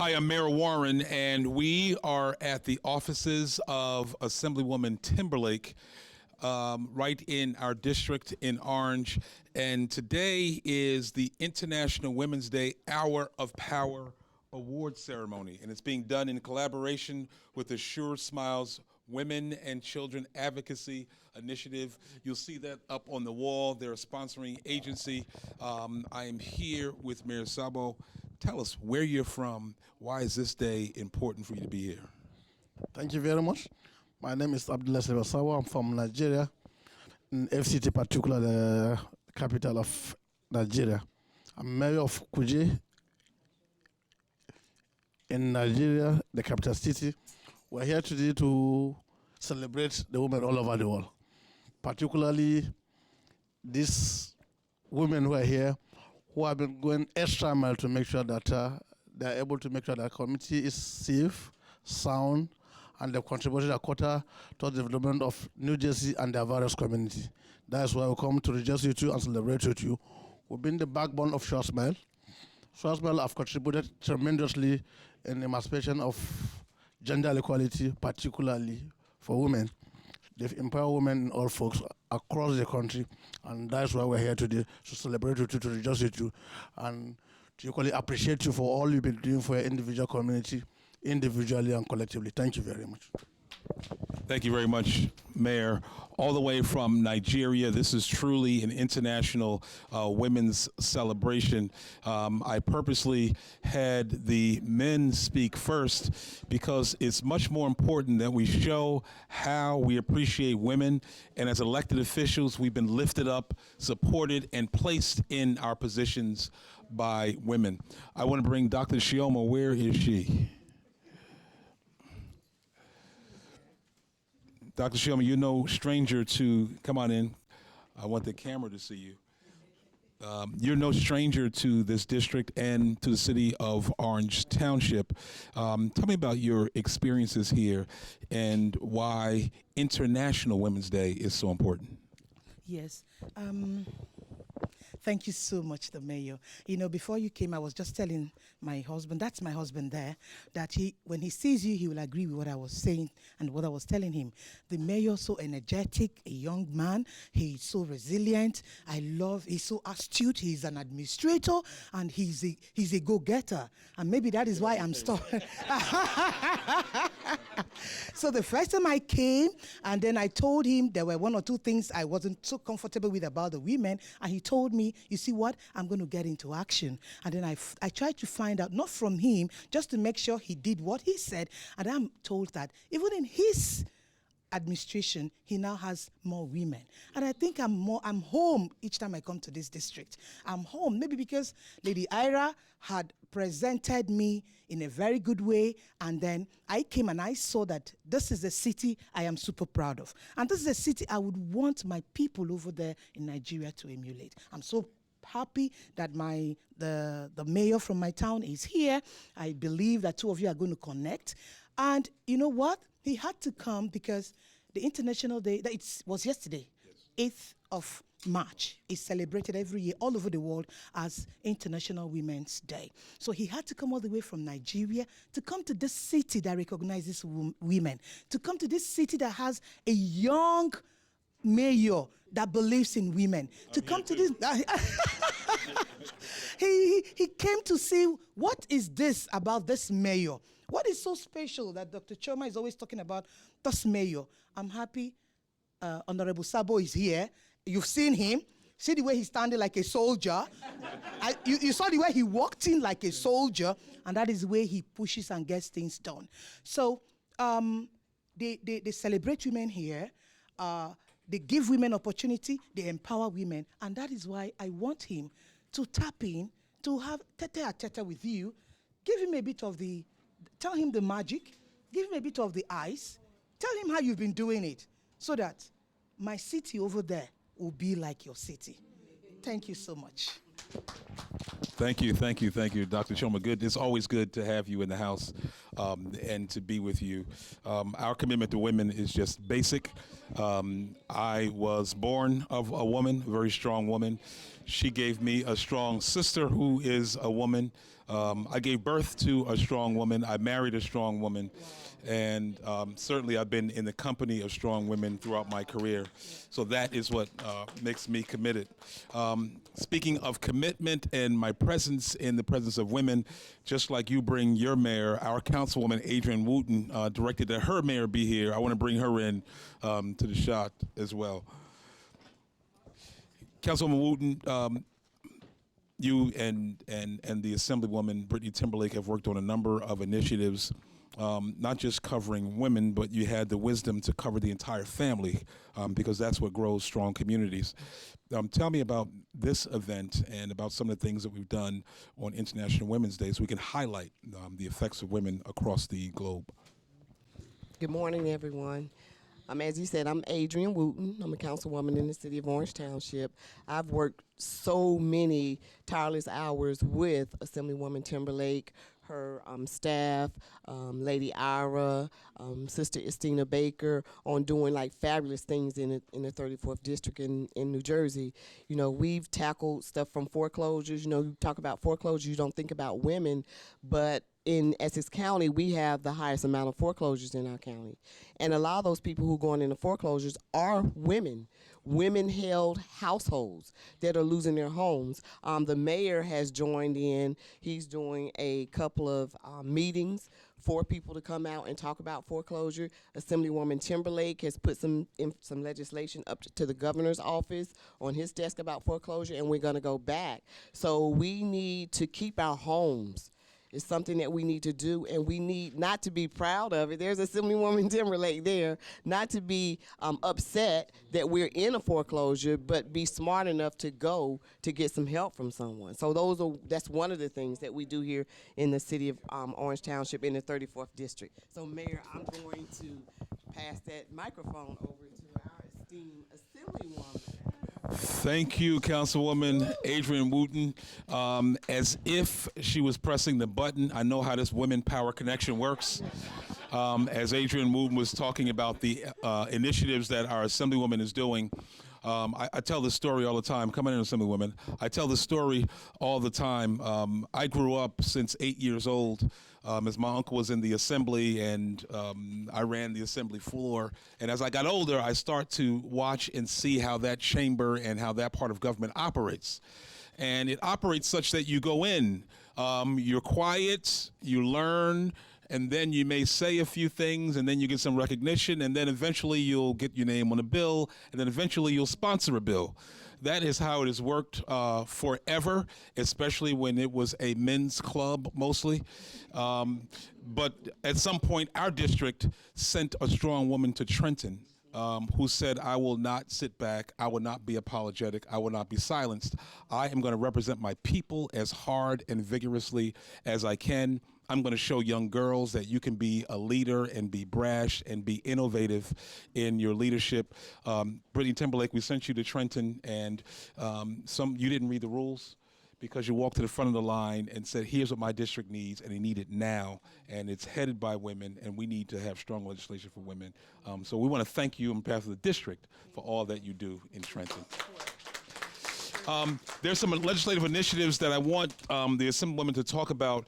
Hi, I'm Mayor Warren, and we are at the offices of Assemblywoman Timberlake, right in our district in Orange. And today is the International Women's Day Hour of Power Award Ceremony, and it's being done in collaboration with the Sure Smiles Women and Children Advocacy Initiative. You'll see that up on the wall. They're a sponsoring agency. I am here with Mayor Sabo. Tell us where you're from. Why is this day important for you to be here? Thank you very much. My name is Abdullah Sawa. I'm from Nigeria, in FCT particular, the capital of Nigeria. I'm mayor of Kuje in Nigeria, the capital city. We're here today to celebrate the women all over the world, particularly these women who are here, who have been going extra mile to make sure that they're able to make sure that our community is safe, sound, and they've contributed a quota to the development of New Jersey and their various communities. That's why we come to rejoice with you and celebrate with you. We've been the backbone of Short Smile. Short Smile have contributed tremendously in the emancipation of gender equality, particularly for women. They've empowered women in all folks across the country, and that's why we're here today, to celebrate with you, to rejoice with you, and to equally appreciate you for all you've been doing for your individual community, individually and collectively. Thank you very much. Thank you very much, Mayor. All the way from Nigeria, this is truly an international women's celebration. I purposely had the men speak first because it's much more important that we show how we appreciate women. And as elected officials, we've been lifted up, supported, and placed in our positions by women. I want to bring Dr. Shioma. Where is she? Dr. Shillman, you're no stranger to, come on in. I want the camera to see you. You're no stranger to this district and to the city of Orange Township. Tell me about your experiences here and why International Women's Day is so important. Yes. Thank you so much, the mayor. You know, before you came, I was just telling my husband, that's my husband there, that when he sees you, he will agree with what I was saying and what I was telling him. The mayor, so energetic, a young man. He's so resilient. He's so astute. He's an administrator, and he's a go-getter. And maybe that is why I'm stuck. So the first time I came, and then I told him there were one or two things I wasn't so comfortable with about the women, and he told me, you see what, I'm going to get into action. And then I tried to find out, not from him, just to make sure he did what he said, and I'm told that even in his administration, he now has more women. And I think I'm home each time I come to this district. I'm home, maybe because Lady Ira had presented me in a very good way, and then I came and I saw that this is a city I am super proud of. And this is a city I would want my people over there in Nigeria to emulate. I'm so happy that the mayor from my town is here. I believe that two of you are going to connect. And you know what? He had to come because the International Day, was yesterday, 8th of March, is celebrated every year all over the world as International Women's Day. So he had to come all the way from Nigeria to come to this city that recognizes women, to come to this city that has a young mayor that believes in women, to come to this. He came to see what is this about this mayor. What is so special that Dr. Choma is always talking about this mayor? I'm happy Honorable Sabo is here. You've seen him. See the way he's standing like a soldier. You saw the way he walked in like a soldier, and that is the way he pushes and gets things done. So they celebrate women here. They give women opportunity. They empower women. And that is why I want him to tap in, to have tete-a-tete with you. Give him a bit of tell him the magic. Give him a bit of the ice. Tell him how you've been doing it, so that my city over there will be like your city. Thank you so much. Thank you, Dr. Choma. Good. It's always good to have you in the house and to be with you. Our commitment to women is just basic. I was born of a woman, a very strong woman. She gave me a strong sister who is a woman. I gave birth to a strong woman. I married a strong woman. And certainly I've been in the company of strong women throughout my career. So that is what makes me committed. Speaking of commitment and my presence in the presence of women, just like you bring your mayor, our councilwoman Adrienne Wooten directed that her mayor be here. I want to bring her in to the shot as well. Councilwoman Wooten, you and the Assemblywoman Brittany Timberlake have worked on a number of initiatives, not just covering women, but you had the wisdom to cover the entire family because that's what grows strong communities. Tell me about this event and about some of the things that we've done on International Women's Day so we can highlight the effects of women across the globe. Good morning, everyone. As you said, I'm Adrienne Wooten. I'm a councilwoman in the city of Orange Township. I've worked so many tireless hours with Assemblywoman Timberlake, her staff, Lady Ira, Sister Estina Baker, on doing like fabulous things in the 34th District in New Jersey. You know, we've tackled stuff from foreclosures. You know, you talk about foreclosures, you don't think about women, but in Essex County, we have the highest amount of foreclosures in our county. And a lot of those people who are going into foreclosures are women, women-held households that are losing their homes. The mayor has joined in. He's doing a couple of meetings for people to come out and talk about foreclosure. Assemblywoman Timberlake has put some legislation up to the governor's office on his desk about foreclosure, and we're going to go back. So we need to keep our homes. It's something that we need to do, and we need not to be proud of it. There's Assemblywoman Timberlake there, not to be upset that we're in a foreclosure, but be smart enough to go to get some help from someone. So that's one of the things that we do here in the city of Orange Township in the 34th District. So, Mayor, I'm going to pass that microphone over to our esteemed Assemblywoman. Thank you, Councilwoman Adrienne Wooten. As if she was pressing the button, I know how this Women Power Connection works. As Adrienne Wooten was talking about the initiatives that our Assemblywoman is doing, I tell this story all the time. Come in, Assemblywoman. I tell this story all the time. I grew up since 8 years old as my uncle was in the assembly, and I ran the assembly floor. And as I got older, I start to watch and see how that chamber and how that part of government operates. And it operates such that you go in, you're quiet, you learn, and then you may say a few things, and then you get some recognition, and then eventually you'll get your name on a bill, and then eventually you'll sponsor a bill. That is how it has worked forever, especially when it was a men's club mostly. But at some point, our district sent a strong woman to Trenton who said, I will not sit back, I will not be apologetic, I will not be silenced. I am going to represent my people as hard and vigorously as I can. I'm going to show young girls that you can be a leader and be brash and be innovative in your leadership. Brittany Timberlake, we sent you to Trenton, and you didn't read the rules because you walked to the front of the line and said, here's what my district needs, and they need it now. And it's headed by women, and we need to have strong legislation for women. So we want to thank you on behalf of the district for all that you do in Trenton. There's some legislative initiatives that I want the Assemblywoman to talk about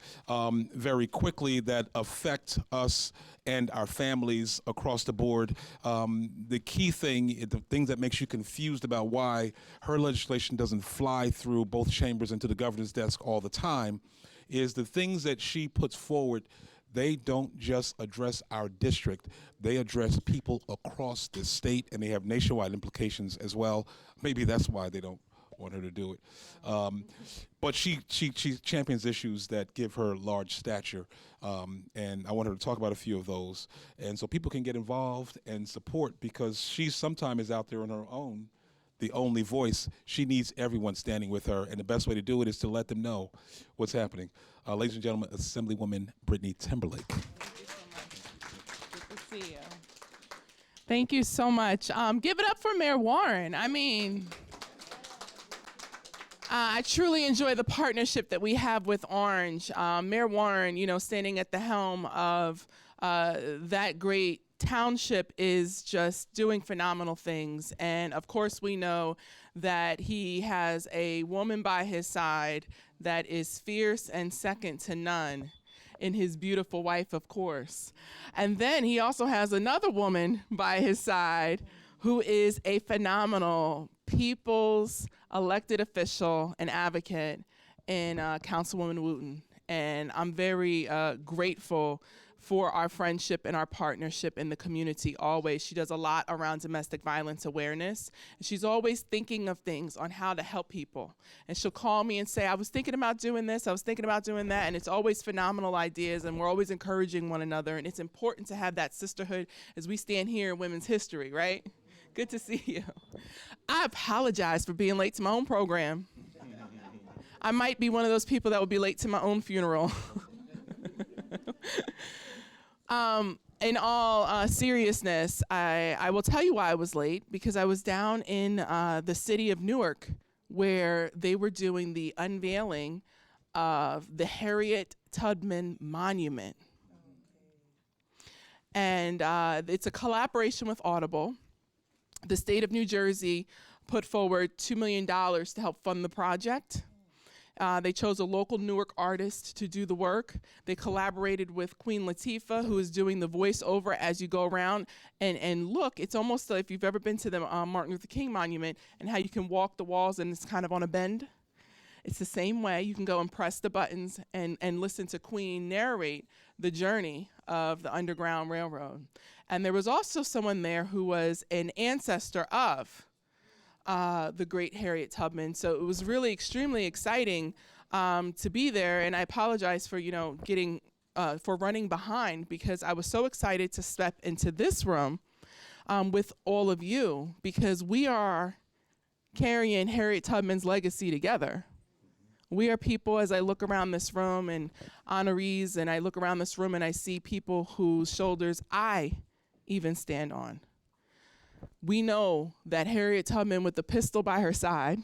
very quickly that affect us and our families across the board. The key thing, the thing that makes you confused about why her legislation doesn't fly through both chambers and to the governor's desk all the time, is the things that she puts forward. They don't just address our district, they address people across the state, and they have nationwide implications as well. Maybe that's why they don't want her to do it. But she champions issues that give her large stature, and I want her to talk about a few of those. And so people can get involved and support, because she sometimes is out there on her own, the only voice. She needs everyone standing with her, and the best way to do it is to let them know what's happening. Ladies and gentlemen, Assemblywoman Brittany Timberlake. Thank you so much. Good to see you. Thank you so much. Give it up for Mayor Warren. I mean, I truly enjoy the partnership that we have with Orange. Mayor Warren, standing at the helm of that great township is just doing phenomenal things. And of course, we know that he has a woman by his side that is fierce and second to none in his beautiful wife, of course. And then he also has another woman by his side who is a phenomenal people's elected official and advocate in Councilwoman Wooten. And I'm very grateful for our friendship and our partnership in the community always. She does a lot around domestic violence awareness. And she's always thinking of things on how to help people. And she'll call me and say, I was thinking about doing this, I was thinking about doing that, and it's always phenomenal ideas, and we're always encouraging one another. And it's important to have that sisterhood as we stand here in Women's History, right? Good to see you. I apologize for being late to my own program. I might be one of those people that will be late to my own funeral. In all seriousness, I will tell you why I was late, because I was down in the city of Newark, where they were doing the unveiling of the Harriet Tubman Monument. And it's a collaboration with Audible. The state of New Jersey put forward $2 million to help fund the project. They chose a local Newark artist to do the work. They collaborated with Queen Latifah, who is doing the voiceover as you go around. And look, it's almost like if you've ever been to the Martin Luther King Monument and how you can walk the walls and it's kind of on a bend. It's the same way. You can go and press the buttons and listen to Queen narrate the journey of the Underground Railroad. And there was also someone there who was an ancestor of the great Harriet Tubman. So it was really extremely exciting to be there. And I apologize for, for running behind, because I was so excited to step into this room with all of you, because we are carrying Harriet Tubman's legacy together. We are people, as I look around this room and honorees, and I look around this room and I see people whose shoulders I even stand on. We know that Harriet Tubman, with the pistol by her side,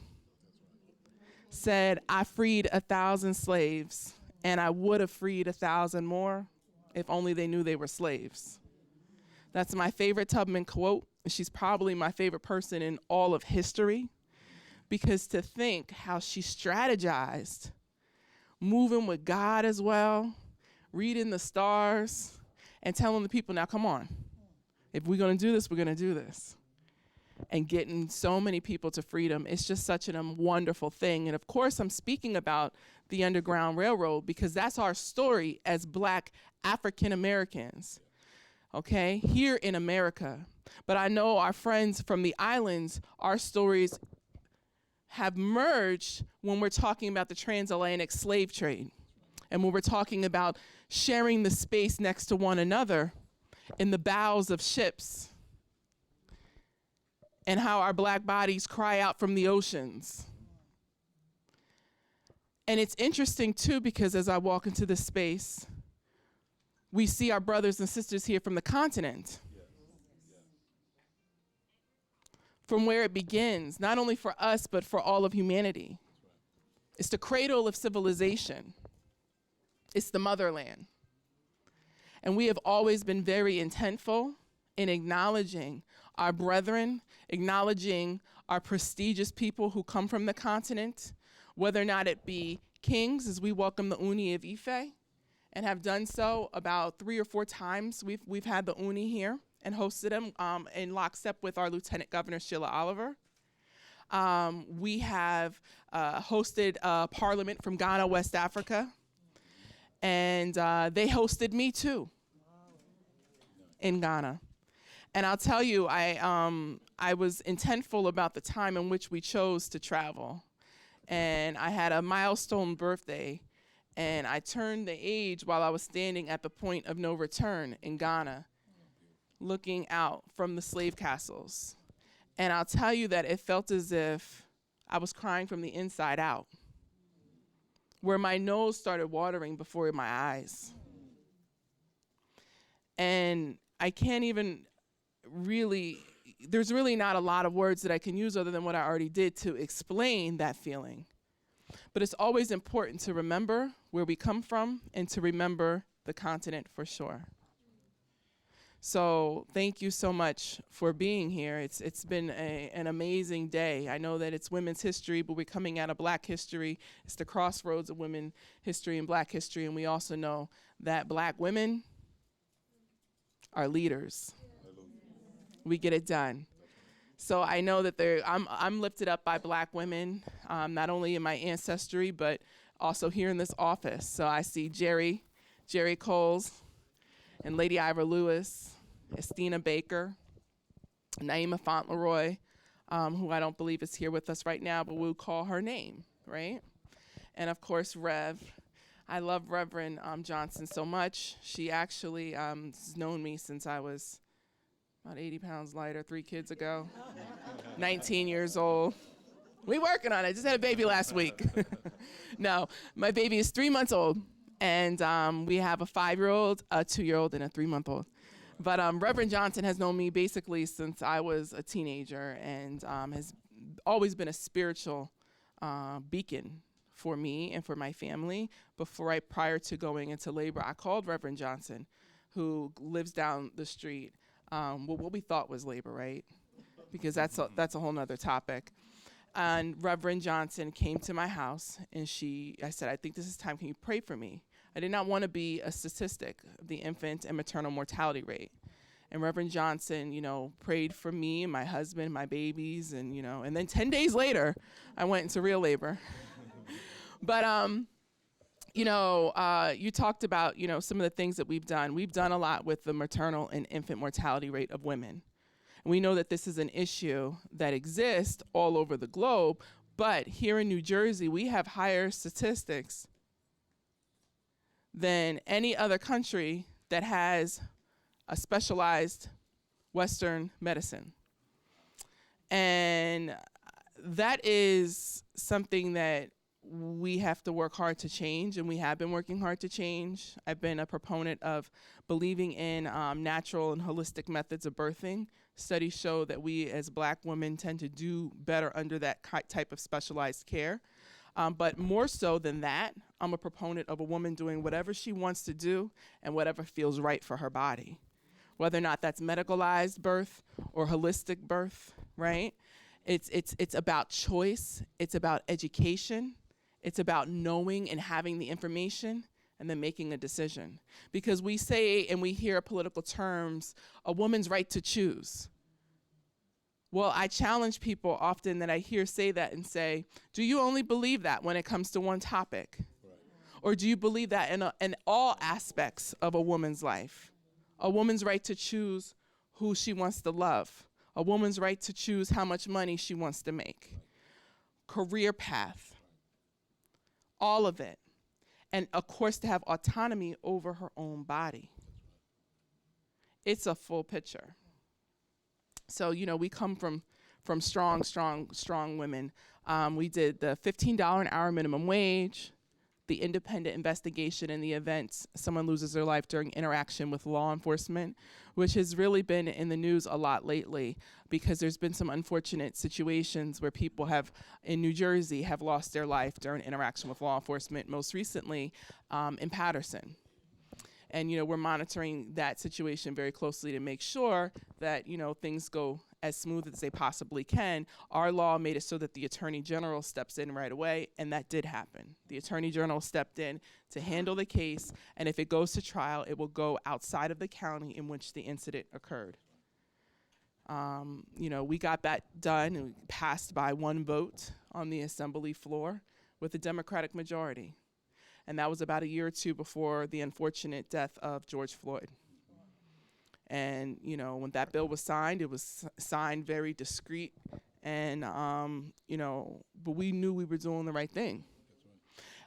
said, I freed 1,000 slaves, and I would have freed 1,000 more if only they knew they were slaves. That's my favorite Tubman quote. She's probably my favorite person in all of history, because to think how she strategized, moving with God as well, reading the stars, and telling the people, now come on. If we're going to do this, we're going to do this. And getting so many people to freedom. It's just such a wonderful thing. And of course, I'm speaking about the Underground Railroad because that's our story as Black African Americans, okay, here in America. But I know our friends from the islands, our stories have merged when we're talking about the transatlantic slave trade. And when we're talking about sharing the space next to one another in the bows of ships, and how our Black bodies cry out from the oceans. And it's interesting too, because as I walk into this space, we see our brothers and sisters here from the continent. From where it begins, not only for us, but for all of humanity. It's the cradle of civilization. It's the motherland. And we have always been very intentful in acknowledging our brethren, acknowledging our prestigious people who come from the continent, whether or not it be kings, as we welcome the Uni of Ife, and have done so about 3 or 4 times. We've had the Uni here and hosted them in lockstep with our Lieutenant Governor Sheila Oliver. We have hosted Parliament from Ghana, West Africa, and they hosted me too in Ghana. And I'll tell you, I was intentful about the time in which we chose to travel. And I had a milestone birthday, and I turned the age while I was standing at the point of no return in Ghana, looking out from the slave castles. And I'll tell you that it felt as if I was crying from the inside out, where my nose started watering before my eyes. And I can't even really, there's really not a lot of words that I can use other than what I already did to explain that feeling. But it's always important to remember where we come from and to remember the continent for sure. So thank you so much for being here. It's been an amazing day. I know that it's Women's History, but we're coming out of Black history. It's the crossroads of women history and Black history, and we also know that Black women are leaders. We get it done. So I know that I'm lifted up by Black women, not only in my ancestry, but also here in this office. So I see Jerry Coles, and Lady Ivor Lewis, Estina Baker, Naima Fauntleroy, who I don't believe is here with us right now, but we'll call her name, right? And of course, Rev. I love Reverend Johnson so much. She actually has known me since I was about 80 pounds lighter, 3 kids ago, 19 years old. We working on it. Just had a baby last week. No, my baby is 3 months old. And we have a 5-year-old, a 2-year-old, and a 3-month-old. But Reverend Johnson has known me basically since I was a teenager and has always been a spiritual beacon for me and for my family. Prior to going into labor, I called Reverend Johnson, who lives down the street, what we thought was labor, right? Because that's a whole nother topic. And Reverend Johnson came to my house, and I said, I think this is time. Can you pray for me? I did not want to be a statistic of the infant and maternal mortality rate. And Reverend Johnson, prayed for me and my husband, my babies, and, and then 10 days later, I went into real labor. But, you talked about, some of the things that we've done. We've done a lot with the maternal and infant mortality rate of women. And we know that this is an issue that exists all over the globe, but here in New Jersey, we have higher statistics than any other country that has a specialized Western medicine. And that is something that we have to work hard to change, and we have been working hard to change. I've been a proponent of believing in natural and holistic methods of birthing. Studies show that we as Black women tend to do better under that type of specialized care. But more so than that, I'm a proponent of a woman doing whatever she wants to do and whatever feels right for her body. Whether or not that's medicalized birth or holistic birth, right? It's about choice, it's about education, it's about knowing and having the information and then making a decision. Because we say and we hear political terms, a woman's right to choose. Well, I challenge people often that I hear say that and say, do you only believe that when it comes to one topic? Right. Or do you believe that in all aspects of a woman's life? A woman's right to choose who she wants to love. A woman's right to choose how much money she wants to make. Career path. All of it. And of course, to have autonomy over her own body. It's a full picture. So, we come from strong women. We did the $15 an hour minimum wage, the independent investigation in the event someone loses their life during interaction with law enforcement, which has really been in the news a lot lately because there's been some unfortunate situations where people in New Jersey have lost their life during interaction with law enforcement, most recently in Patterson. And, we're monitoring that situation very closely to make sure that, things go as smooth as they possibly can. Our law made it so that the Attorney General steps in right away, and that did happen. The Attorney General stepped in to handle the case, and if it goes to trial, it will go outside of the county in which the incident occurred. We got that done and passed by 1 vote on the assembly floor with a Democratic majority. And that was about a year or 2 before the unfortunate death of George Floyd. And, when that bill was signed, it was signed very discreet. And, but we knew we were doing the right thing.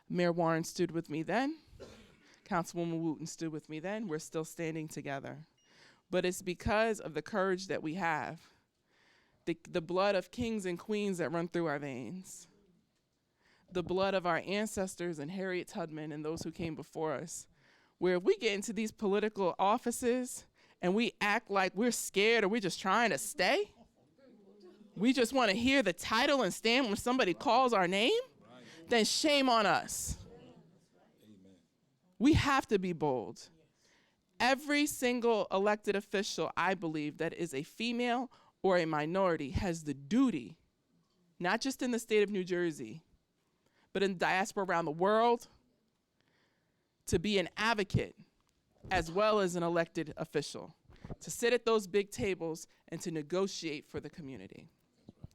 Mayor Warren stood with me then. Councilwoman Wooten stood with me then. We're still standing together. But it's because of the courage that we have, the blood of kings and queens that run through our veins, the blood of our ancestors and Harriet Tubman and those who came before us, where if we get into these political offices and we act like we're scared or we're just trying to stay, we just want to hear the title and stand when somebody calls our name, then shame on us. We have to be bold. Every single elected official, I believe, that is a female or a minority has the duty, not just in the state of New Jersey, but in diaspora around the world, to be an advocate as well as an elected official, to sit at those big tables and to negotiate for the community.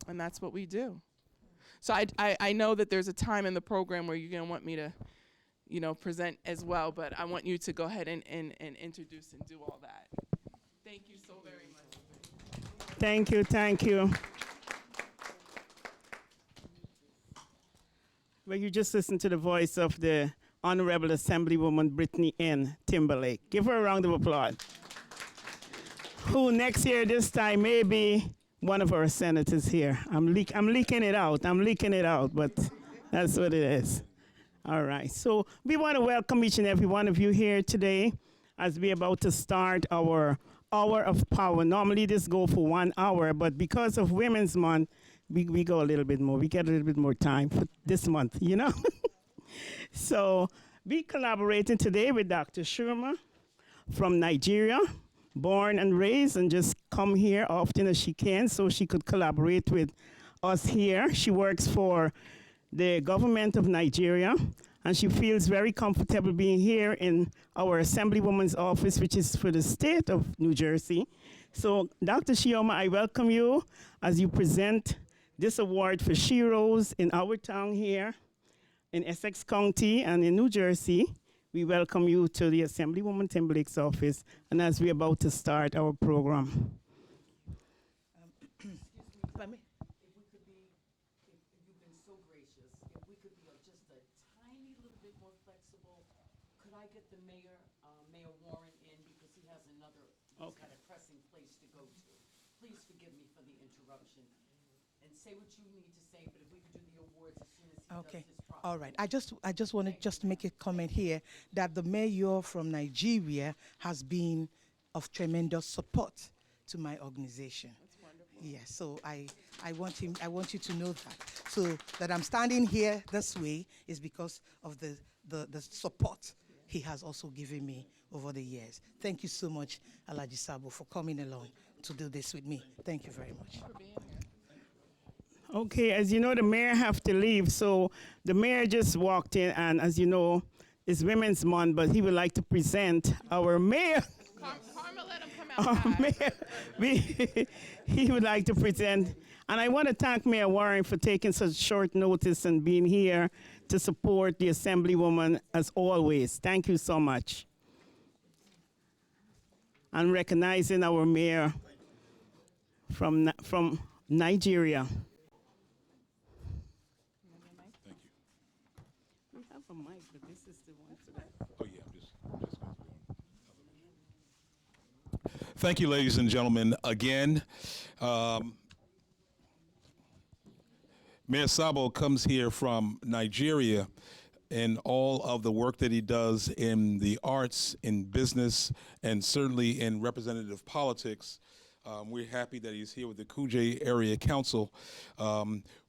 And that's what we do. So I know that there's a time in the program where you're gonna want me to, present as well, but I want you to go ahead and introduce and do all that. Thank you so very much. Thank you, thank you. Well, you just listened to the voice of the Honorable Assemblywoman Brittany N. Timberlake. Give her a round of applause. Who next year, this time, may be one of our senators here. I'm leaking it out, but that's what it is. All right, so we want to welcome each and every one of you here today as we're about to start our Hour of Power. Normally this go for 1 hour, but because of Women's Month, we go a little bit more. We get a little bit more time for this month, So we collaborating today with Dr. Sharma from Nigeria, born and raised, and just come here often as she can so she could collaborate with us here. She works for the government of Nigeria, and she feels very comfortable being here in our Assemblywoman's office, which is for the state of New Jersey. So, Dr. Shioma, I welcome you as you present this award for Sheroes in our town here in Essex County and in New Jersey. We welcome you to the Assemblywoman Timberlake's office, and as we're about to start our program. Say what you need to say, but if we could do the awards as soon as he Okay. does his process. All right. I just want to just make a comment here that the mayor from Nigeria has been of tremendous support to my organization. That's wonderful. Yeah, so I want you to know that. So that I'm standing here this way is because of the support he has also given me over the years. Thank you so much, Alhaji Sabo, for coming along to do this with me. Thank you very much. For being here. Okay, as you know, the mayor have to leave, so the mayor just walked in, and as you know, it's Women's Month, but he would like to present our mayor. Karma, let him come Our outside. mayor, he would like to present, and I want to thank Mayor Warren for taking such short notice and being here to support the Assemblywoman as always. Thank you so much. And recognizing our mayor from Nigeria. We have a mic, but this is the one for that. Oh, yeah, I'm just Thank you, ladies and gentlemen, again. Mayor Sabo comes here from Nigeria, and all of the work that he does in the arts, in business, and certainly in representative politics. We're happy that he's here with the Kuje Area Council,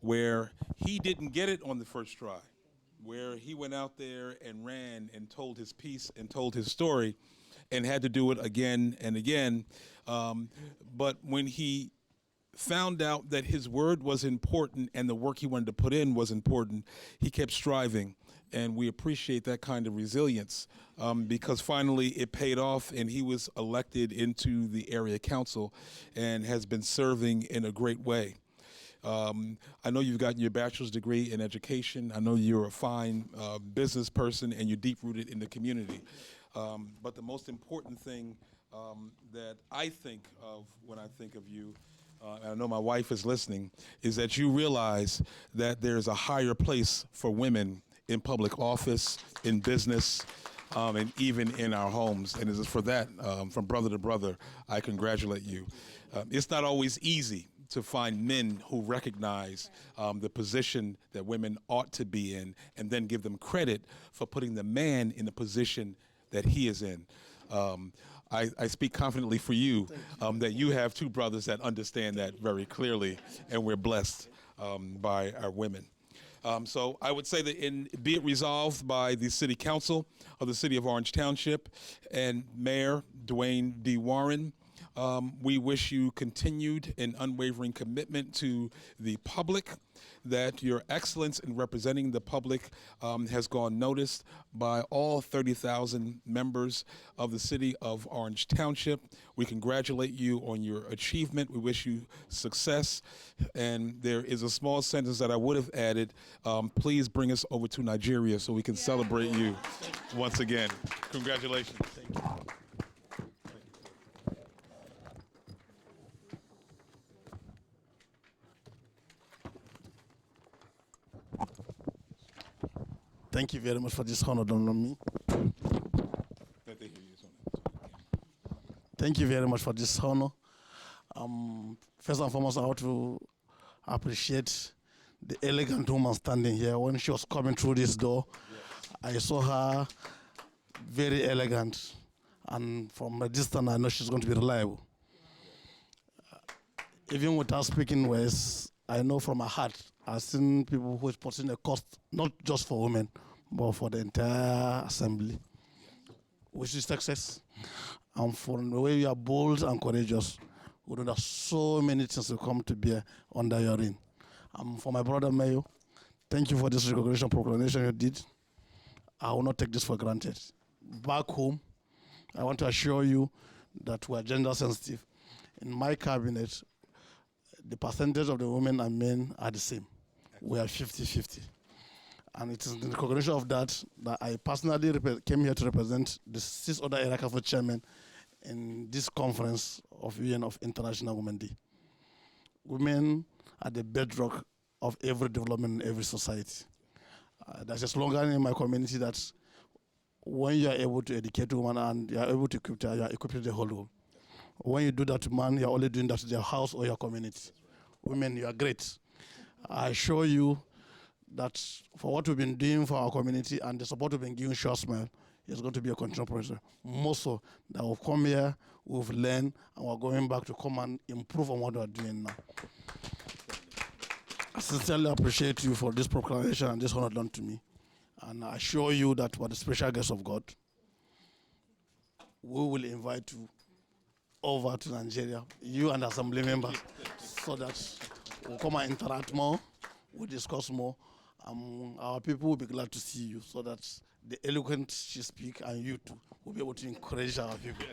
where he didn't get it on the first try, where he went out there and ran and told his piece and told his story and had to do it again and again. But when he found out that his word was important and the work he wanted to put in was important, he kept striving. And we appreciate that kind of resilience because finally it paid off and he was elected into the area council and has been serving in a great way. I know you've gotten your bachelor's degree in education. I know you're a fine business person and you're deep-rooted in the community. But the most important thing that I think of when I think of you, and I know my wife is listening, is that you realize that there's a higher place for women in public office, in business, and even in our homes. And it is for that, from brother to brother, I congratulate you. It's not always easy to find men who recognize the position that women ought to be in and then give them credit for putting the man in the position that he is in. I speak confidently for you that you have two brothers that understand that very clearly, and we're blessed by our women. So I would say that be it resolved by the City Council of the City of Orange Township and Mayor Dwayne D. Warren, we wish you continued and unwavering commitment to the public, that your excellence in representing the public has gone noticed by all 30,000 members of the City of Orange Township. We congratulate you on your achievement. We wish you success. And there is a small sentence that I would have added. Please bring us over to Nigeria so we can celebrate you once again. Congratulations. Thank you. Thank you very much for this honor done on me. Thank you very much for this honor. First and foremost, I want to appreciate the elegant woman standing here. When she was coming through this door, I saw her very elegant, and from a distance, I know she's going to be reliable. Even without speaking words, I know from my heart, I've seen people who is putting a cost, not just for women, but for the entire assembly, which is success. And from the way you are bold and courageous, we know that so many things will come to bear under your reign. For my brother Mayo, thank you for this recognition proclamation you did. I will not take this for granted. Back home, I want to assure you that we are gender sensitive. In my cabinet, the percentage of the women and men are the same. We are 50-50. And it is in recognition of that I personally came here to represent the 6 other area council chairmen in this conference of UN of International Women's Day. Women are the bedrock of every development in every society. There's a slogan in my community that when you are able to educate women and you are able to equip her, you are equipping the whole world. When you do that to man, you are only doing that to their house or your community. Women, you are great. I assure you that for what we've been doing for our community and the support we've been giving Sure Smile, it's going to be a continual process. More so that we've come here, we've learned, and we're going back to come and improve on what we're doing now. I sincerely appreciate you for this proclamation and this honor done to me. And I assure you that we're the special guests of God. We will invite you over to Nigeria, you and assembly members, so that we'll come and interact more, we'll discuss more. Our people will be glad to see you, so that the eloquent she speak and you too will be able to encourage our people.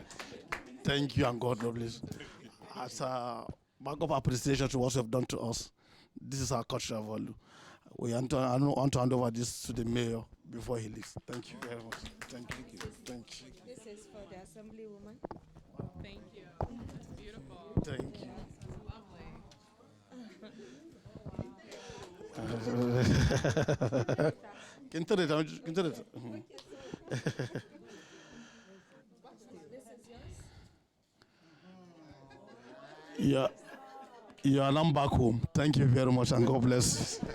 Thank you, and God bless. As a backup appreciation to what you have done to us, this is our cultural value. I want to hand over this to the mayor before he leaves. Thank you very much. Thank you. Thank you. This is for the assemblywoman. Thank you. It's beautiful. Thank you. Yeah, you are now back home. Thank you very much, and God bless you.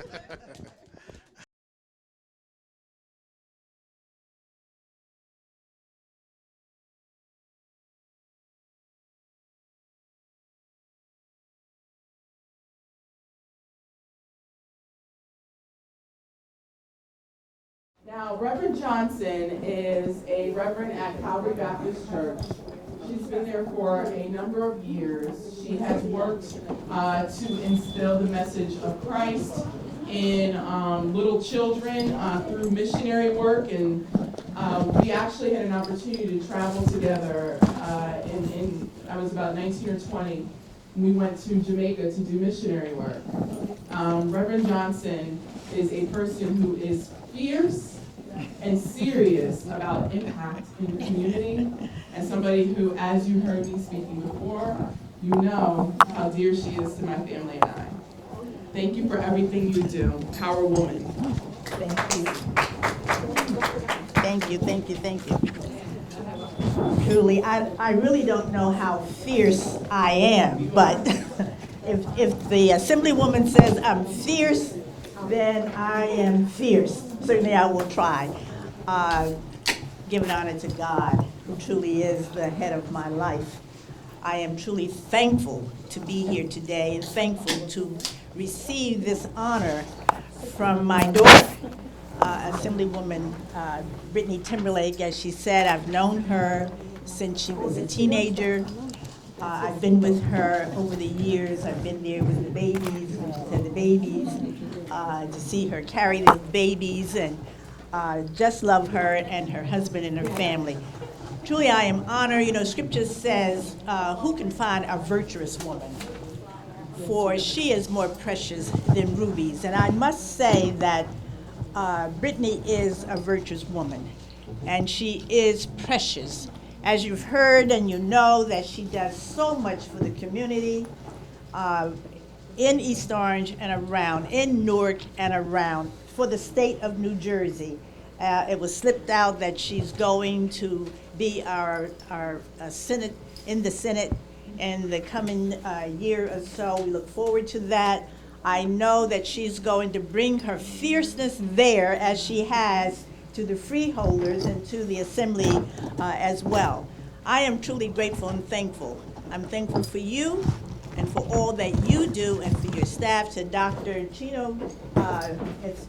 Now, Reverend Johnson is a reverend at Calvary Baptist Church. She's been there for a number of years. She has worked to instill the message of Christ in little children through missionary work, and we actually had an opportunity to travel together. I was about 19 or 20. We went to Jamaica to do missionary work. Reverend Johnson is a person who is fierce and serious about impact in the community, and somebody who, as you heard me speaking before, you know how dear she is to my family and I. Thank you for everything you do. Power woman. Thank you. Thank you, thank you, thank you. Truly, I really don't know how fierce I am, but if the assemblywoman says I'm fierce, then I am fierce. Certainly I will try. Giving honor to God, who truly is the head of my life. I am truly thankful to be here today and thankful to receive this honor from my daughter, Assemblywoman Brittany Timberlake. As she said, I've known her since she was a teenager. I've been with her over the years. I've been there with the babies, and the babies, to see her carry the babies, and just love her and her husband and her family. Truly, I am honored. You know, Scripture says, who can find a virtuous woman? For she is more precious than rubies. And I must say that Brittany is a virtuous woman, and she is precious. As you've heard and you know that she does so much for the community in East Orange and around, in Newark and around, for the state of New Jersey. It was slipped out that she's going to be our Senate, in the Senate in the coming year or so. We look forward to that. I know that she's going to bring her fierceness there, as she has to the freeholders and to the assembly as well. I am truly grateful and thankful. I'm thankful for you and for all that you do, and for your staff. To Dr. Chino, it's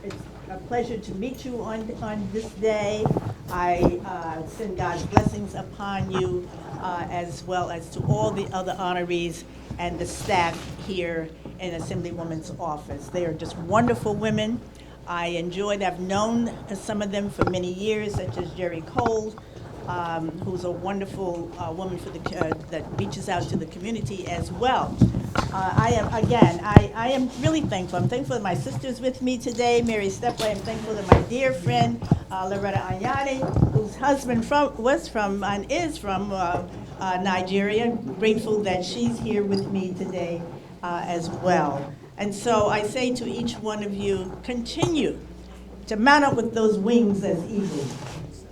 a pleasure to meet you on this day. I send God's blessings upon you, as well as to all the other honorees and the staff here in Assemblywoman's office. They are just wonderful women. I enjoyed, I've known some of them for many years, such as Jerry Cole, who's a wonderful woman for that reaches out to the community as well. I am really thankful. I'm thankful that my sister's with me today, Mary Stepway. I'm thankful that my dear friend, Loretta Anyani, whose husband is from Nigeria. Grateful that she's here with me today as well. And so I say to each one of you, continue to mount up with those wings as eagles,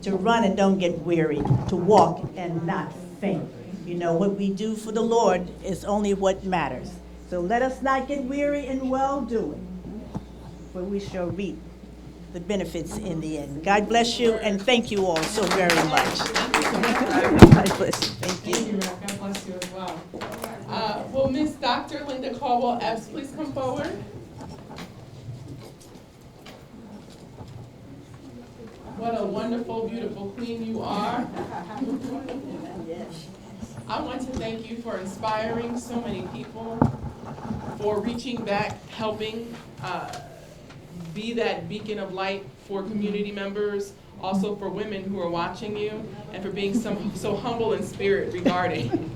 to run and don't get weary, to walk and not faint. You know, what we do for the Lord is only what matters. So let us not get weary in well-doing, for we shall reap the benefits in the end. God bless you, and thank you all so very much. God bless you. Thank you. Thank you, God bless you as well. Will Miss Dr. Linda Caldwell Epps please come forward? What a wonderful, beautiful queen you are. I want to thank you for inspiring so many people, for reaching back, helping be that beacon of light for community members, also for women who are watching you, and for being so humble in spirit regarding.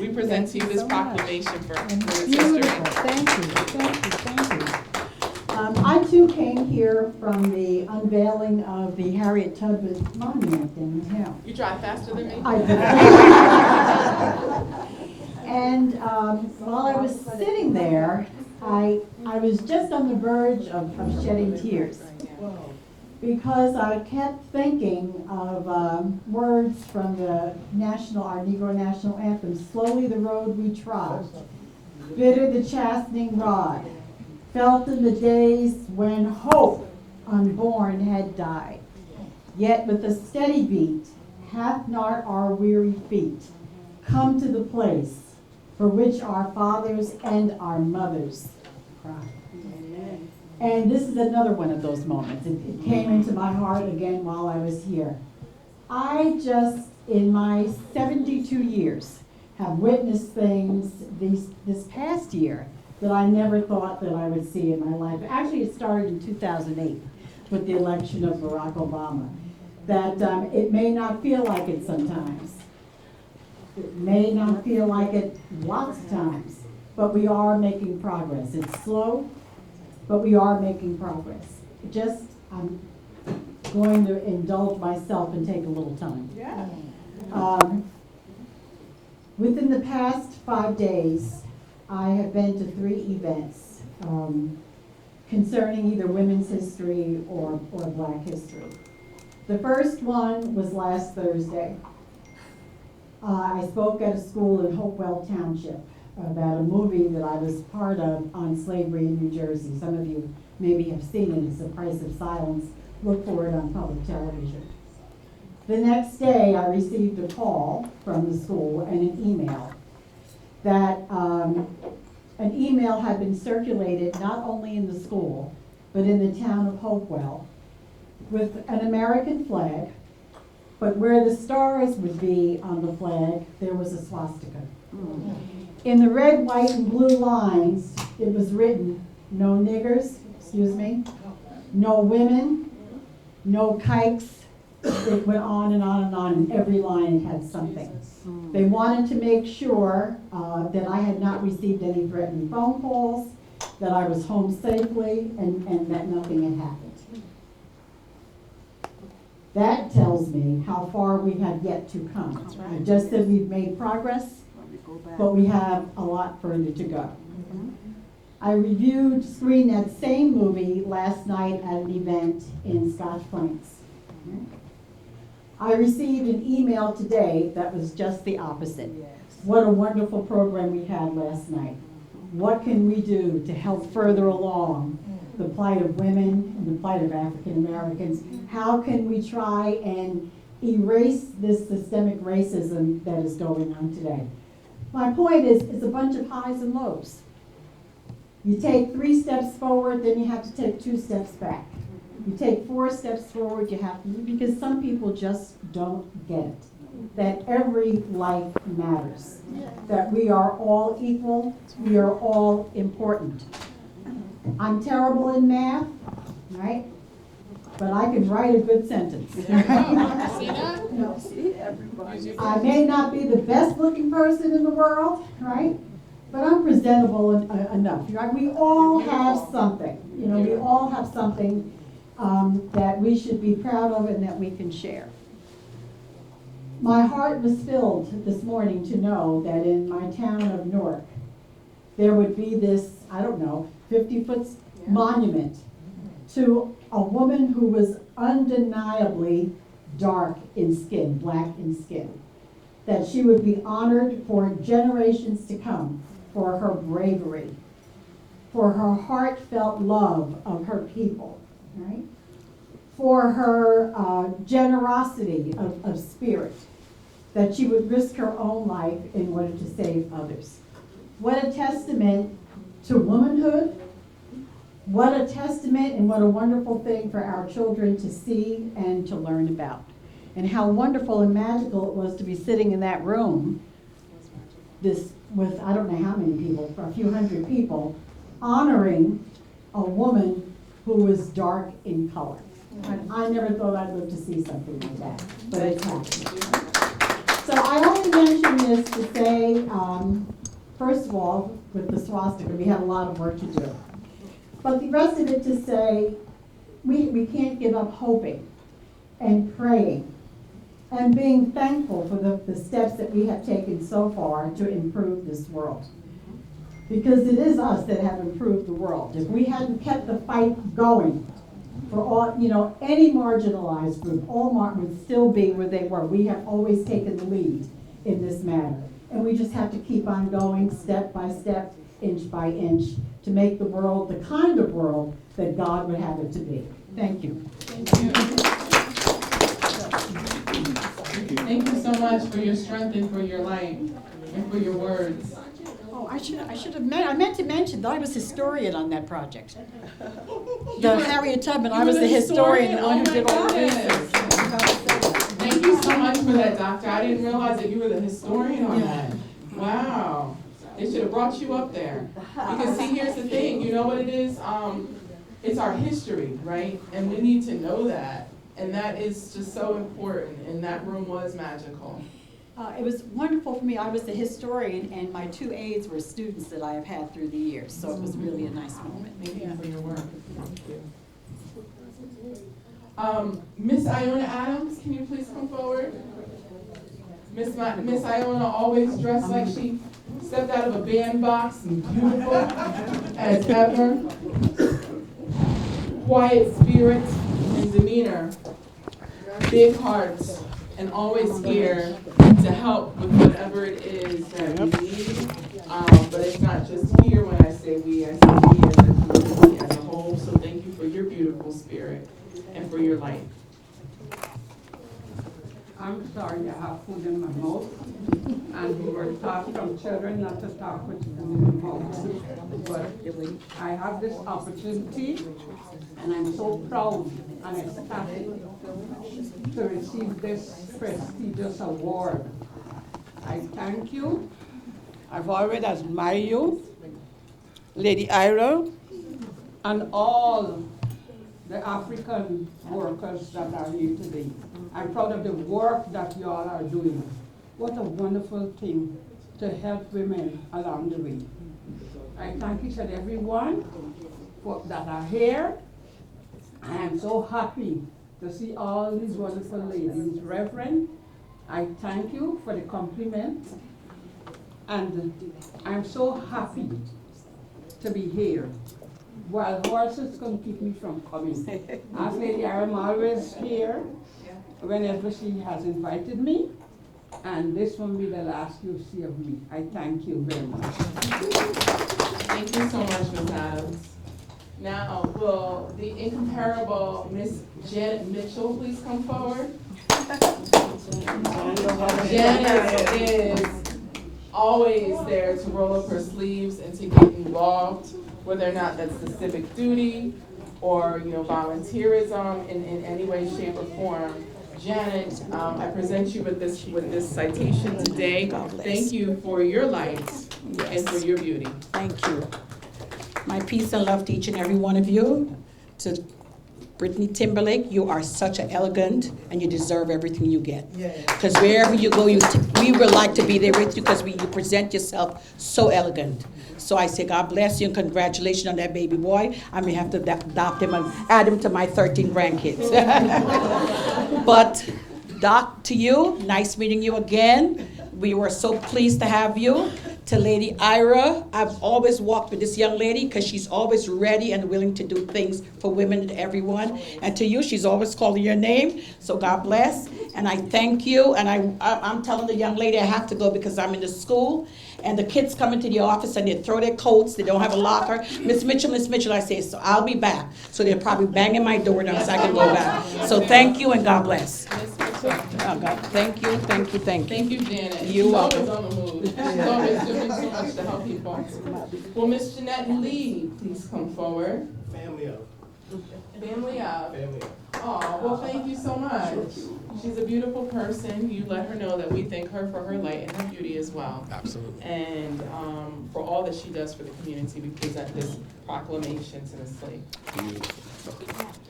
We present to you this proclamation for Women's History. Thank you, thank you, thank you. I too came here from the unveiling of the Harriet Tubman Monument in town. You drive faster than me? I did. And while I was sitting there, I was just on the verge of shedding tears, because I kept thinking of words from our Negro National Anthem. Slowly the road we trod, bitter the chastening rod, felt in the days when hope unborn had died. Yet with a steady beat, hath not our weary feet come to the place for which our fathers and our mothers cried. And this is another one of those moments. It came into my heart again while I was here. I just, in my 72 years, have witnessed things this past year that I never thought that I would see in my life. Actually, it started in 2008 with the election of Barack Obama. That it may not feel like it sometimes. It may not feel like it lots of times, but we are making progress. It's slow, but we are making progress. I'm going to indulge myself and take a little time. Yeah. Within the past 5 days, I have been to 3 events concerning either women's history or Black history. The first one was last Thursday. I spoke at a school in Hopewell Township about a movie that I was part of on slavery in New Jersey. Some of you maybe have seen it. It's The Price of Silence. Look for it on public television. The next day, I received a call from the school and an email that an email had been circulated not only in the school, but in the town of Hopewell, with an American flag, but where the stars would be on the flag, there was a swastika. In the red, white, and blue lines, it was written, no niggers, excuse me, no women, no kikes. It went on and on and on, and every line had something. They wanted to make sure that I had not received any threatening phone calls, that I was home safely, and that nothing had happened. That tells me how far we have yet to come. I just said we've made progress, but we have a lot further to go. I screened that same movie last night at an event in Scotch Plains. I received an email today that was just the opposite. What a wonderful program we had last night. What can we do to help further along the plight of women and the plight of African Americans? How can we try and erase this systemic racism that is going on today? My point is, it's a bunch of highs and lows. You take 3 steps forward, then you have to take 2 steps back. You take 4 steps forward, you have to, because some people just don't get it. That every life matters. That we are all equal, we are all important. I'm terrible in math, right? But I can write a good sentence. I may not be the best looking person in the world, right? But I'm presentable enough. Right? We all have something. You know, we all have something that we should be proud of and that we can share. My heart was filled this morning to know that in my town of Newark, there would be this, I don't know, 50-foot monument to a woman who was undeniably dark in skin, black in skin. That she would be honored for generations to come for her bravery, for her heartfelt love of her people, right? For her generosity of spirit, that she would risk her own life in order to save others. What a testament to womanhood. What a testament and what a wonderful thing for our children to see and to learn about. And how wonderful and magical it was to be sitting in that room with I don't know how many people, for a few hundred people, honoring a woman who was dark in color. And I never thought I'd live to see something like that, but it's happened. So I only mention this to say, first of all, with the swastika, we have a lot of work to do. But the rest of it to say, we can't give up hoping and praying and being thankful for the steps that we have taken so far to improve this world. Because it is us that have improved the world. If we hadn't kept the fight going for all, you know, any marginalized group, all would still be where they were. We have always taken the lead in this matter. And we just have to keep on going step by step, inch by inch, to make the world the kind of world that God would have it to be. Thank you. Thank you. Thank you so much for your strength and for your light and for your words. Oh, I meant to mention that I was historian on that project. Harriet Tubman, I was the historian who did all the research. Thank you so much for that, Doctor. I didn't realize that you were the historian on that. Wow. They should have brought you up there. Because see, here's the thing, you know what it is? It's our history, right? And we need to know that. And that is just so important. And that room was magical. It was wonderful for me. I was the historian, and my 2 aides were students that I have had through the years. So it was really a nice moment. Thank you for your work. Thank you. Miss Iona Adams, can you please come forward? Miss Iona always dressed like she stepped out of a bandbox and beautiful as ever. Quiet spirit and demeanor. Big hearts. And always here to help with whatever it is that we need. But it's not just here when I say we, I say we as a community as a whole. So thank you for your beautiful spirit and for your light. I'm sorry I have food in my mouth. And we were taught from children not to talk with food in the mouth. But I have this opportunity, and I'm so proud and ecstatic to receive this prestigious award. I thank you. I've already admired you, Lady Ira, and all the African workers that are here today. I'm proud of the work that you all are doing. What a wonderful thing to help women along the way. I thank each and everyone that are here. I am so happy to see all these wonderful ladies. Reverend, I thank you for the compliment. And I'm so happy to be here. While horses can keep me from coming. As Lady I'm always here whenever she has invited me. And this won't be the last you'll see of me. I thank you very much. Thank you so much, Ms. Adams. Now, will the incomparable Miss Janet Mitchell please come forward? Janet is always there to roll up her sleeves and to get involved, whether or not that's the civic duty or volunteerism in any way, shape, or form. Janet, I present you with this citation today. Thank you for your light and for your beauty. Thank you. My peace and love to each and every one of you. To Brittany Timberlake, you are such an elegant, and you deserve everything you get. Because wherever you go, we would like to be there with you because you present yourself so elegant. So I say, God bless you and congratulations on that baby boy. I may have to adopt him and add him to my 13 grandkids. But Doc, to you, nice meeting you again. We were so pleased to have you. To Lady Ira, I've always walked with this young lady because she's always ready and willing to do things for women and everyone. And to you, she's always calling your name. So God bless. And I thank you. And I'm telling the young lady I have to go because I'm in the school. And the kids come into the office and they throw their coats. They don't have a locker. Miss Mitchell, I say, so I'll be back. So they're probably banging my door down so I can go back. So thank you and God bless. Oh God, thank you. Thank you, Janet. You're welcome. She's always on the move. She's always doing so much to help people. Will Miss Jeanette Lee please come forward? Family of. Family of. Family of. Oh, well, thank you so much. She's a beautiful person. You let her know that we thank her for her light and her beauty as well. Absolutely. And for all that she does for the community, we present this proclamation to Ms. Lee.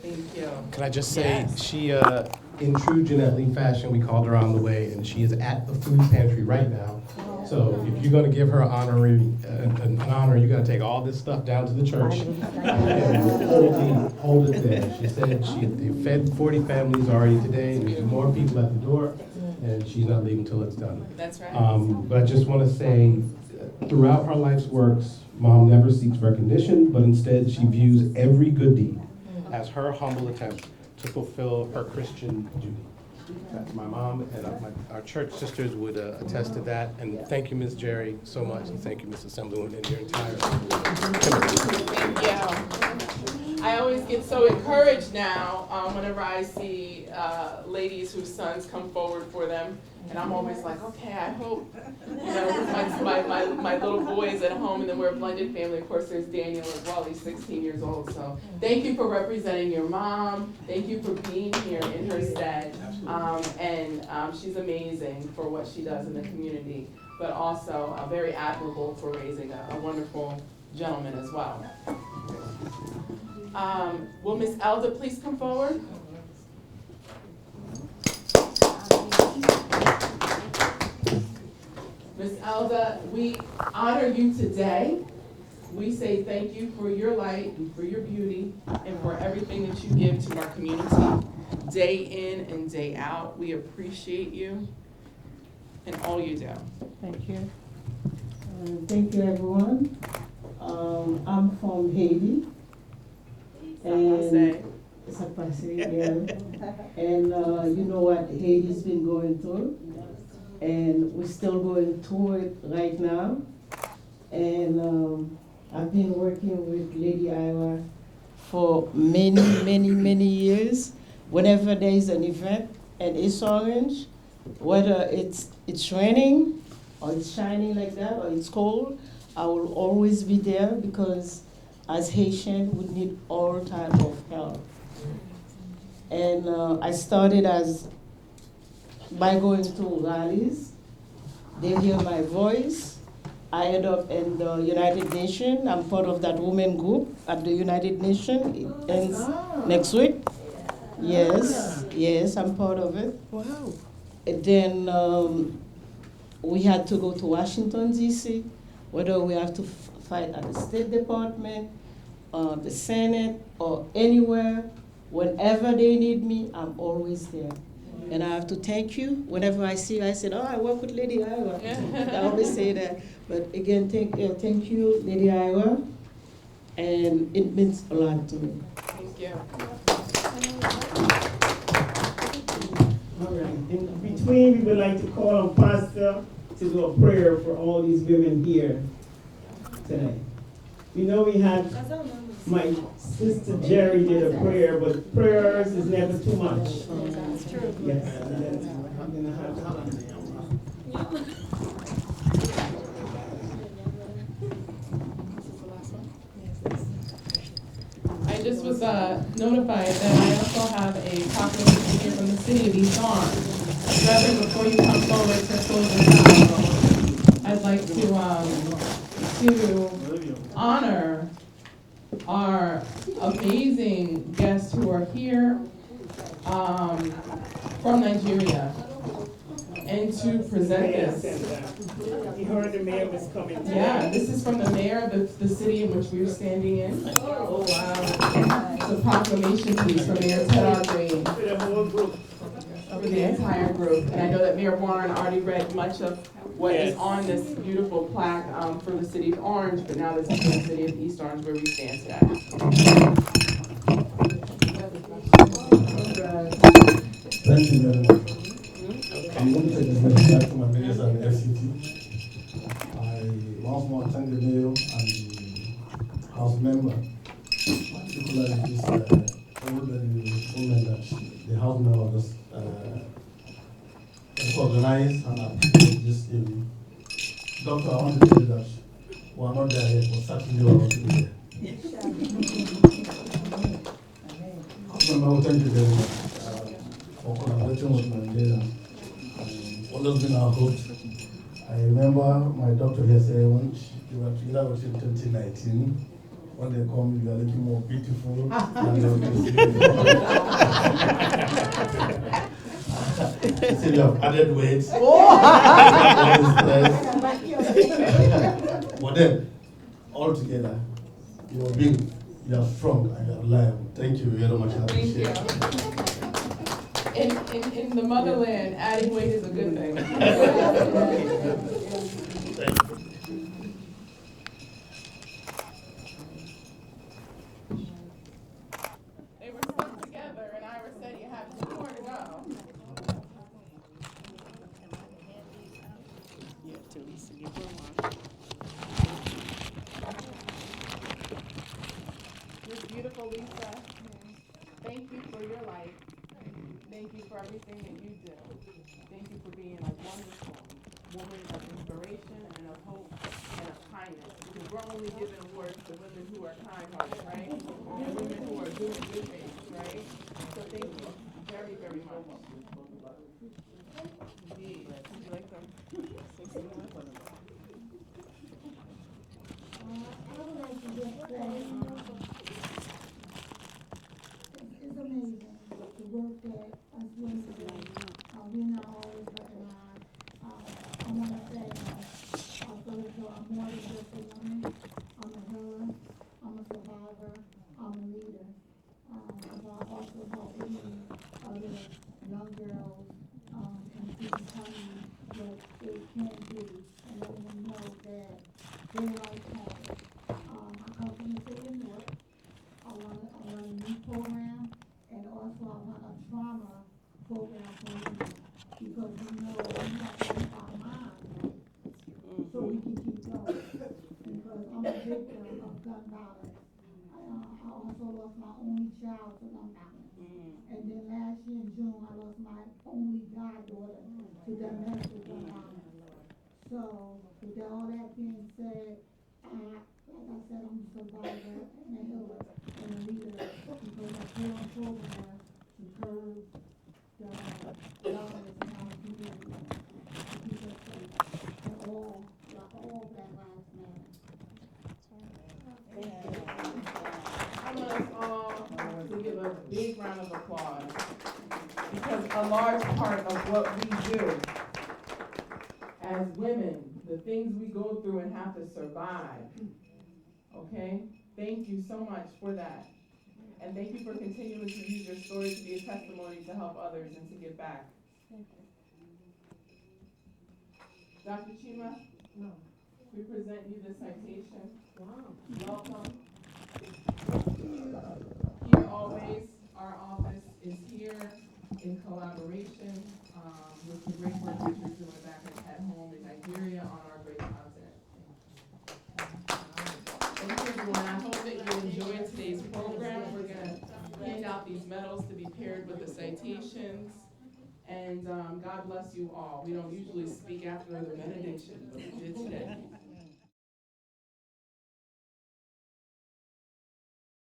Thank you. Can I just say, Yes. she, in true Jeanette Lee fashion, we called her on the way, and she is at the food pantry right now. So if you're gonna give her an honor, you gotta take all this stuff down to the church and hold it there. She said they fed 40 families already today, and there's more people at the door, and she's not leaving till it's done. That's right. But I just wanna say, throughout her life's works, Mom never seeks recognition, but instead she views every good deed as her humble attempt to fulfill her Christian duty. That's my mom, and our church sisters would attest to that. And thank you, Ms. Jerry, so much, and thank you, Ms. Assemblywoman, and your entire Thank you. I always get so encouraged now whenever I see ladies whose sons come forward for them. And I'm always like, okay, I hope, my little boys at home, and then we're a blended family. Of course, there's Daniel as well. He's 16 years old. So thank you for representing your mom. Thank you for being here in her stead. She's amazing for what she does in the community, but also very admirable for raising a wonderful gentleman as well. Will Miss Elda please come forward? Ms. Elda, we honor you today. We say thank you for your light and for your beauty and for everything that you give to our community day in and day out. We appreciate you and all you do. Thank you. Thank you, everyone. I'm from Haiti. And you know what Haiti's been going through. And we're still going through it right now. And I've been working with Lady Ira for many years. Whenever there is an event at East Orange, Whether it's raining, or it's shining like that, or it's cold, I will always be there because as Haitian, we need all type of help. And I started by going to rallies. They hear my voice. I end up in the United Nations. I'm part of that women group at the United Nations. It ends next week. Yes, I'm part of it. Wow. And then we had to go to Washington, D.C., whether we have to fight at the State Department, the Senate, or anywhere. Whenever they need me, I'm always there. And I have to thank you. Whenever I see you, I said, oh, I work with Lady Iowa. I always say that. But again, thank you, Lady Iowa. And it means a lot to me. Thank you. All right. In between, we would like to call on Pastor to do a prayer for all these women here tonight. We know we had my sister Jerry did a prayer, but prayers is never too much. That's true. Yes. And then I'm gonna have I just was notified that I also have a proclamation here from the city of East Orange. Reverend, before you come forward to close this out, I'd like to honor our amazing guests who are here from Nigeria and to present this. You heard the mayor was coming. Yeah, this is from the mayor of the city in which we're standing in. Oh, wow. It's a proclamation piece from Mayor Ted Green For the whole group. for the entire group. And I know that Mayor Warren already read much of what is on this beautiful plaque for the city of Orange, but now this is for the city of East Orange where we stand today. Thank you very much. I'm going to take this message back to my mayors and the FCT. I once more thank the mayor and the house member, particularly this elderly woman that the house member just organized and approved this evening. Doctor, I want to tell you that we are not there yet, but certainly we are not there. House member, thank you very much for collaborating with Nigeria. Always been our hope. I remember my doctor here saying when you were together with you in 2019, when they come, you are looking more beautiful than still you have added weight. But then, all together, you are big, you are strong, and you are reliable. Thank you very much. I appreciate it. In the motherland, adding weight is a good thing. They were stuck together, and Ira said you have 2 more to go. You're beautiful, Lisa. Thank you for your life. Thank you for everything that you do. Thank you for being a wonderful woman of inspiration and of hope and of kindness. Because we're only giving awards to women who are kind-hearted, right? And women who are doing good things, right? So thank you very, very much. Indeed. Would you like to say something? I would like to just say, it's amazing the work that us women do. We not always recognize. I want to say, first of all, I'm more than just a woman. I'm a healer. I'm a survivor. I'm a leader. I also help many other young girls and people telling what they can do and letting them know that their life matters. I come from the city of Newark. I run a new program, and also I run a trauma program for women, because we know we have to keep our minds right so we can keep going. Because I'm a victim of gun violence. I also lost my only child to them now. And then last year in June, I lost my only goddaughter to domestic violence. So, with all that being said, like I said, I'm a survivor and a healer and a leader because I put on program to curb the violence in our community to keep us safe. And all Black Lives Matter. I want us all to give a big round of applause because a large part of what we do as women, the things we go through and have to survive, okay? Thank you so much for that. And thank you for continuing to use your story to be a testimony to help others and to give back. Dr. Chima, we present you the citation. Welcome. Here always, our office is here in collaboration with the great work that you're doing back at home in Nigeria on our great continent. Thank you, everyone. I hope that you enjoyed today's program. We're going to hand out these medals to be paired with the citations. And God bless you all. We don't usually speak after the benediction, but we did today.